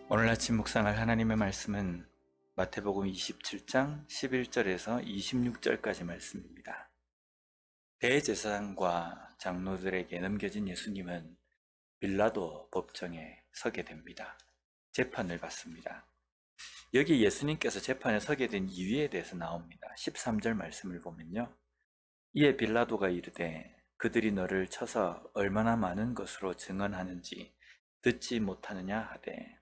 오늘 아침 묵상할 하나님의 말씀은 마태복음 27장 11절에서 26절까지 말씀입니다. 대제사장과 장로들에게 넘겨진 예수님은 빌라도 법정에 서게 됩니다. 재판을 받습니다. 여기 예수님께서 재판에 서게 된 이유에 대해서 나옵니다. 13절 말씀을 보면요. 이에 빌라도가 이르되 그들이 너를 쳐서 얼마나 많은 것으로 증언하는지 듣지 못하느냐 하되,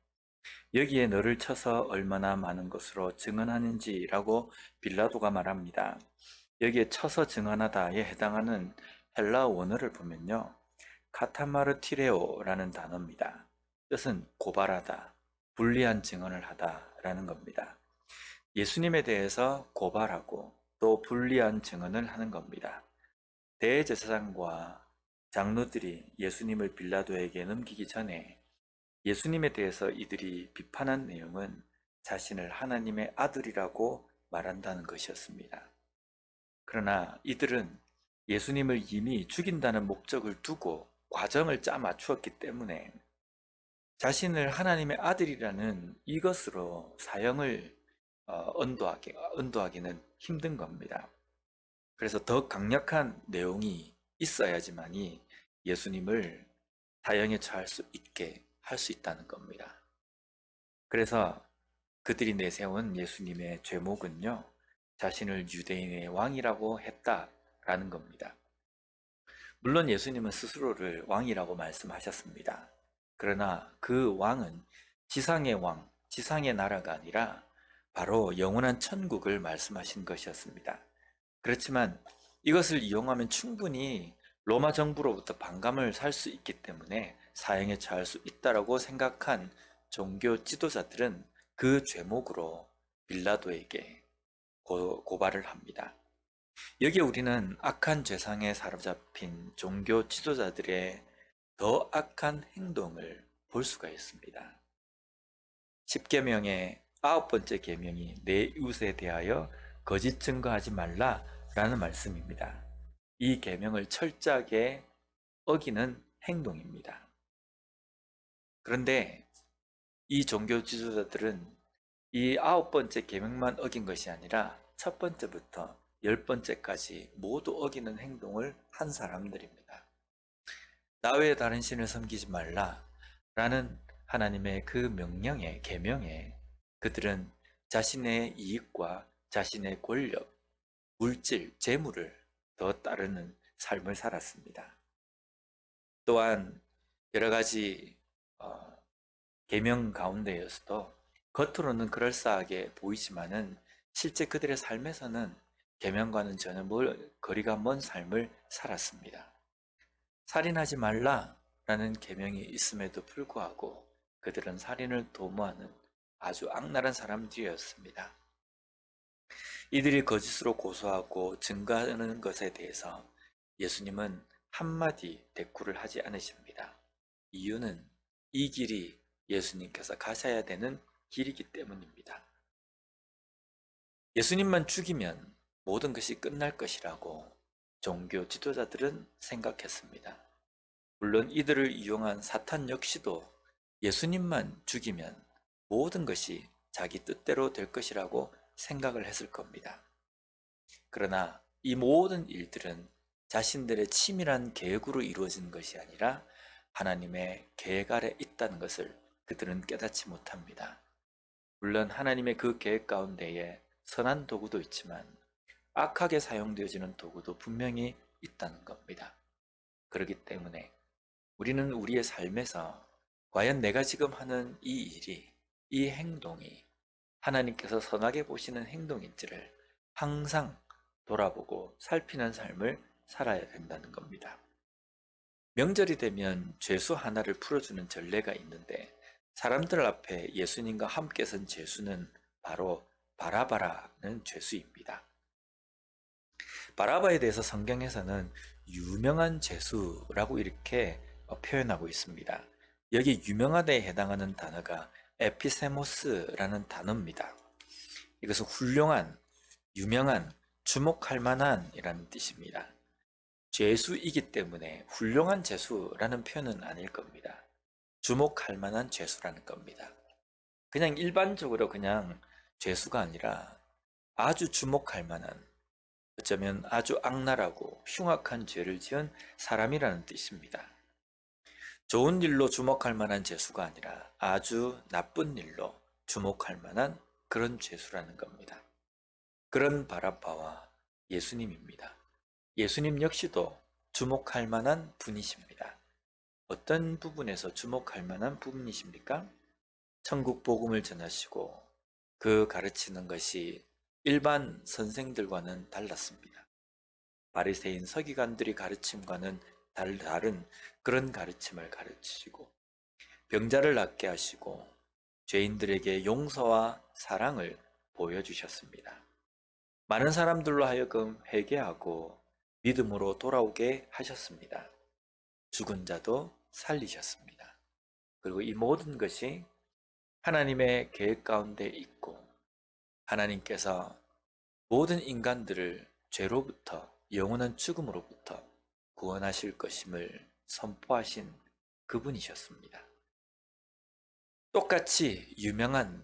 여기에 너를 쳐서 얼마나 많은 것으로 증언하는지라고 빌라도가 말합니다. 여기에 쳐서 증언하다에 해당하는 헬라어 원어를 보면요, 카타마르티레오라는 단어입니다. 뜻은 고발하다, 불리한 증언을 하다라는 겁니다. 예수님에 대해서 고발하고 또 불리한 증언을 하는 겁니다. 대제사장과 장로들이 예수님을 빌라도에게 넘기기 전에 예수님에 대해서 이들이 비판한 내용은 자신을 하나님의 아들이라고 말한다는 것이었습니다. 그러나 이들은 예수님을 이미 죽인다는 목적을 두고 과정을 짜 맞추었기 때문에 자신을 하나님의 아들이라는 이것으로 사형을 언도하기는 힘든 겁니다. 그래서 더 강력한 내용이 있어야지만이 예수님을 사형에 처할 수 있게 할 수 있다는 겁니다. 그래서 그들이 내세운 예수님의 죄목은요, 자신을 유대인의 왕이라고 했다라는 겁니다. 물론 예수님은 스스로를 왕이라고 말씀하셨습니다. 그러나 그 왕은 지상의 왕, 지상의 나라가 아니라 바로 영원한 천국을 말씀하신 것이었습니다. 그렇지만 이것을 이용하면 충분히 로마 정부로부터 반감을 살 수 있기 때문에 사형에 처할 수 있다라고 생각한 종교 지도자들은 그 죄목으로 빌라도에게 고발을 합니다. 여기에 우리는 악한 죄상에 사로잡힌 종교 지도자들의 더 악한 행동을 볼 수가 있습니다. 10계명의 9번째 계명이 내 이웃에 대하여 거짓 증거하지 말라라는 말씀입니다. 이 계명을 철저하게 어기는 행동입니다. 그런데 이 종교 지도자들은 이 9번째 계명만 어긴 것이 아니라 첫 번째부터 10번째까지 모두 어기는 행동을 한 사람들입니다. 나 외에 다른 신을 섬기지 말라 라는 하나님의 그 명령에, 계명에 그들은 자신의 이익과 자신의 권력, 물질, 재물을 더 따르는 삶을 살았습니다. 또한 여러 가지 계명 가운데에서도 겉으로는 그럴싸하게 보이지만은 실제 그들의 삶에서는 계명과는 전혀 거리가 먼 삶을 살았습니다. 살인하지 말라라는 계명이 있음에도 불구하고 그들은 살인을 도모하는 아주 악랄한 사람들이었습니다. 이들이 거짓으로 고소하고 증거하는 것에 대해서 예수님은 한마디 대꾸를 하지 않으십니다. 이유는 이 길이 예수님께서 가셔야 되는 길이기 때문입니다. 예수님만 죽이면 모든 것이 끝날 것이라고 종교 지도자들은 생각했습니다. 물론 이들을 이용한 사탄 역시도 예수님만 죽이면 모든 것이 자기 뜻대로 될 것이라고 생각을 했을 겁니다. 그러나 이 모든 일들은 자신들의 치밀한 계획으로 이루어진 것이 아니라 하나님의 계획 아래 있다는 것을 그들은 깨닫지 못합니다. 물론 하나님의 그 계획 가운데에 선한 도구도 있지만 악하게 사용되어지는 도구도 분명히 있다는 겁니다. 그렇기 때문에 우리는 우리의 삶에서 과연 내가 지금 하는 이 일이, 이 행동이 하나님께서 선하게 보시는 행동인지를 항상 돌아보고 살피는 삶을 살아야 된다는 겁니다. 명절이 되면 죄수 하나를 풀어주는 전례가 있는데 사람들 앞에 예수님과 함께 선 죄수는 바로 바라바라는 죄수입니다. 바라바에 대해서 성경에서는 유명한 죄수라고 이렇게 표현하고 있습니다. 여기 유명하다에 해당하는 단어가 에피세모스라는 단어입니다. 이것은 훌륭한, 유명한, 주목할 만한 이라는 뜻입니다. 죄수이기 때문에 훌륭한 죄수라는 표현은 아닐 겁니다. 주목할 만한 죄수라는 겁니다. 그냥 일반적으로 그냥 죄수가 아니라 아주 주목할 만한, 어쩌면 아주 악랄하고 흉악한 죄를 지은 사람이라는 뜻입니다. 좋은 일로 주목할 만한 죄수가 아니라 아주 나쁜 일로 주목할 만한 그런 죄수라는 겁니다. 그런 바라바와 예수님입니다. 예수님 역시도 주목할 만한 분이십니다. 어떤 부분에서 주목할 만한 부분이십니까? 천국 복음을 전하시고 그 가르치는 것이 일반 선생들과는 달랐습니다. 바리새인 서기관들이 가르침과는 다른 그런 가르침을 가르치시고 병자를 낫게 하시고 죄인들에게 용서와 사랑을 보여주셨습니다. 많은 사람들로 하여금 회개하고 믿음으로 돌아오게 하셨습니다. 죽은 자도 살리셨습니다. 그리고 이 모든 것이 하나님의 계획 가운데 있고 하나님께서 모든 인간들을 죄로부터 영원한 죽음으로부터 구원하실 것임을 선포하신 그분이셨습니다. 똑같이 유명한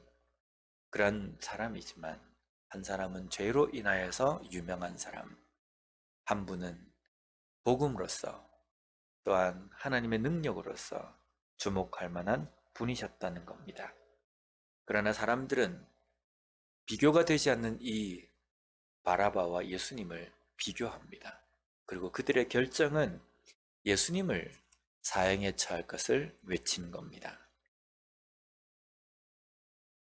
그런 사람이지만 한 사람은 죄로 인하여서 유명한 사람, 한 분은 복음으로서 또한 하나님의 능력으로서 주목할 만한 분이셨다는 겁니다. 그러나 사람들은 비교가 되지 않는 이 바라바와 예수님을 비교합니다. 그리고 그들의 결정은 예수님을 사형에 처할 것을 외친 겁니다.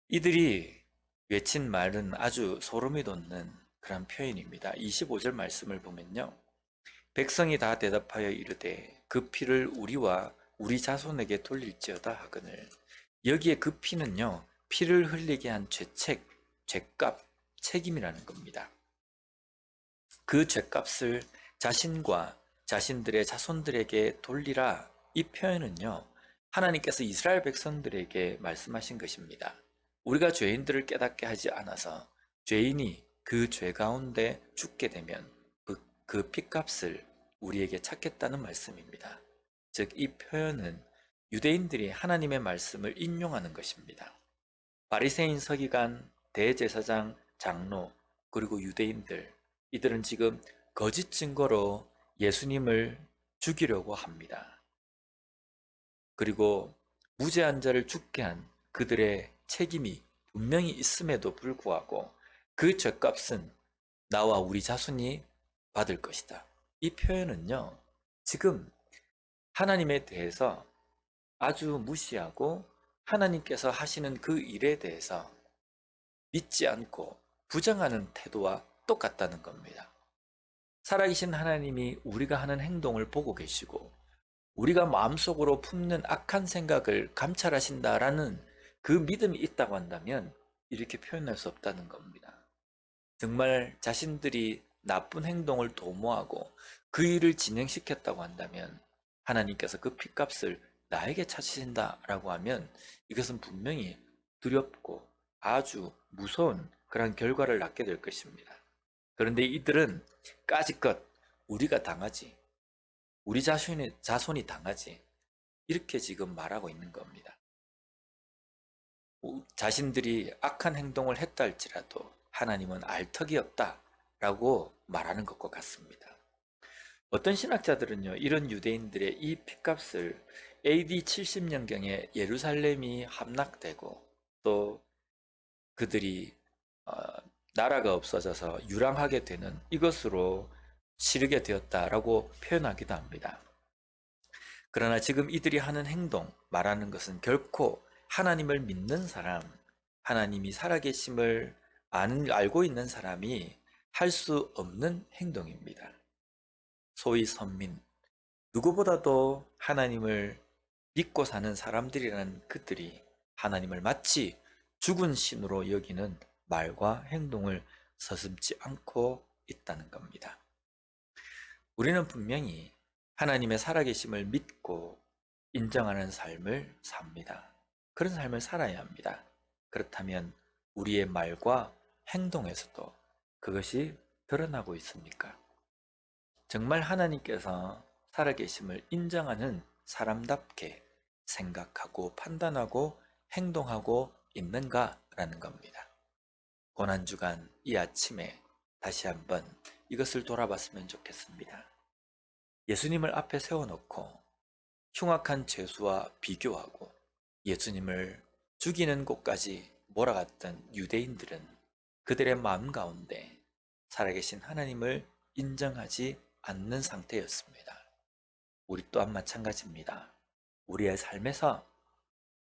이들이 외친 말은 아주 소름이 돋는 그런 표현입니다. 25절 말씀을 보면요. 백성이 다 대답하여 이르되 그 피를 우리와 우리 자손에게 돌릴지어다 하거늘. 여기에 그 피는요, 피를 흘리게 한 죄책, 죄값, 책임이라는 겁니다. 그 죄값을 자신과 자신들의 자손들에게 돌리라. 이 표현은요, 하나님께서 이스라엘 백성들에게 말씀하신 것입니다. 우리가 죄인들을 깨닫게 하지 않아서 죄인이 그 죄 가운데 죽게 되면 그 핏값을 우리에게 찾겠다는 말씀입니다. 즉, 이 표현은 유대인들이 하나님의 말씀을 인용하는 것입니다. 바리새인 서기관, 대제사장, 장로, 그리고 유대인들, 이들은 지금 거짓 증거로 예수님을 죽이려고 합니다. 그리고 무죄한 자를 죽게 한 그들의 책임이 분명히 있음에도 불구하고 그 죄값은 나와 우리 자손이 받을 것이다. 이 표현은요, 지금 하나님에 대해서 아주 무시하고 하나님께서 하시는 그 일에 대해서 믿지 않고 부정하는 태도와 똑같다는 겁니다. 살아계신 하나님이 우리가 하는 행동을 보고 계시고 우리가 마음속으로 품는 악한 생각을 감찰하신다라는 그 믿음이 있다고 한다면 이렇게 표현할 수 없다는 겁니다. 정말 자신들이 나쁜 행동을 도모하고 그 일을 진행시켰다고 한다면 하나님께서 그 핏값을 나에게 찾으신다라고 하면 이것은 분명히 두렵고 아주 무서운 그런 결과를 낳게 될 것입니다. 그런데 이들은 까짓것 우리가 당하지, 우리 자손이 당하지, 이렇게 지금 말하고 있는 겁니다. 자신들이 악한 행동을 했다 할지라도 하나님은 알 턱이 없다라고 말하는 것과 같습니다. 어떤 신학자들은요, 이런 유대인들의 이 핏값을 AD 70년경에 예루살렘이 함락되고 또 그들이 나라가 없어져서 유랑하게 되는 이것으로 치르게 되었다라고 표현하기도 합니다. 그러나 지금 이들이 하는 행동, 말하는 것은 결코 하나님을 믿는 사람, 하나님이 살아계심을 알고 있는 사람이 할 수 없는 행동입니다. 소위 선민, 누구보다도 하나님을 믿고 사는 사람들이라는 그들이 하나님을 마치 죽은 신으로 여기는 말과 행동을 서슴지 않고 있다는 겁니다. 우리는 분명히 하나님의 살아계심을 믿고 인정하는 삶을 삽니다. 그런 삶을 살아야 합니다. 그렇다면 우리의 말과 행동에서도 그것이 드러나고 있습니까? 정말 하나님께서 살아계심을 인정하는 사람답게 생각하고 판단하고 행동하고 있는가라는 겁니다. 고난주간 이 아침에 다시 한번 이것을 돌아봤으면 좋겠습니다. 예수님을 앞에 세워놓고 흉악한 죄수와 비교하고 예수님을 죽이는 곳까지 몰아갔던 유대인들은 그들의 마음 가운데 살아계신 하나님을 인정하지 않는 상태였습니다. 우리 또한 마찬가지입니다. 우리의 삶에서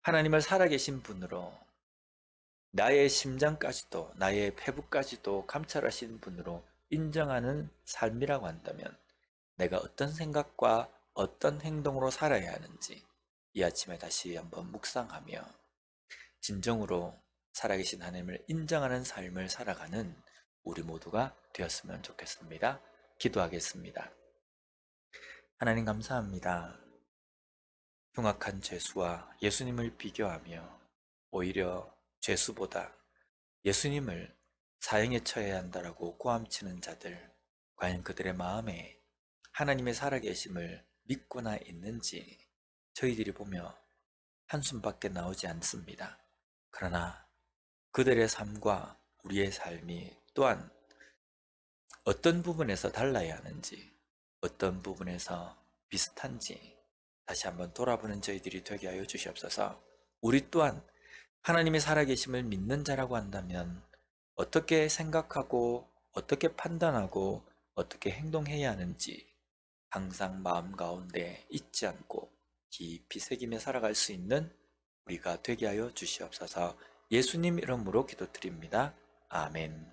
하나님을 살아계신 분으로 나의 심장까지도 나의 폐부까지도 감찰하신 분으로 인정하는 삶이라고 한다면 내가 어떤 생각과 어떤 행동으로 살아야 하는지 이 아침에 다시 한번 묵상하며 진정으로 살아계신 하나님을 인정하는 삶을 살아가는 우리 모두가 되었으면 좋겠습니다. 기도하겠습니다. 하나님 감사합니다. 흉악한 죄수와 예수님을 비교하며 오히려 죄수보다 예수님을 사형에 처해야 한다라고 고함치는 자들, 과연 그들의 마음에 하나님의 살아계심을 믿거나 있는지 저희들이 보며 한숨밖에 나오지 않습니다. 그러나 그들의 삶과 우리의 삶이 또한 어떤 부분에서 달라야 하는지, 어떤 부분에서 비슷한지 다시 한번 돌아보는 저희들이 되게 하여 주시옵소서. 우리 또한 하나님의 살아계심을 믿는 자라고 한다면 어떻게 생각하고 어떻게 판단하고 어떻게 행동해야 하는지 항상 마음 가운데 잊지 않고 깊이 새기며 살아갈 수 있는 우리가 되게 하여 주시옵소서. 예수님 이름으로 기도드립니다. 아멘.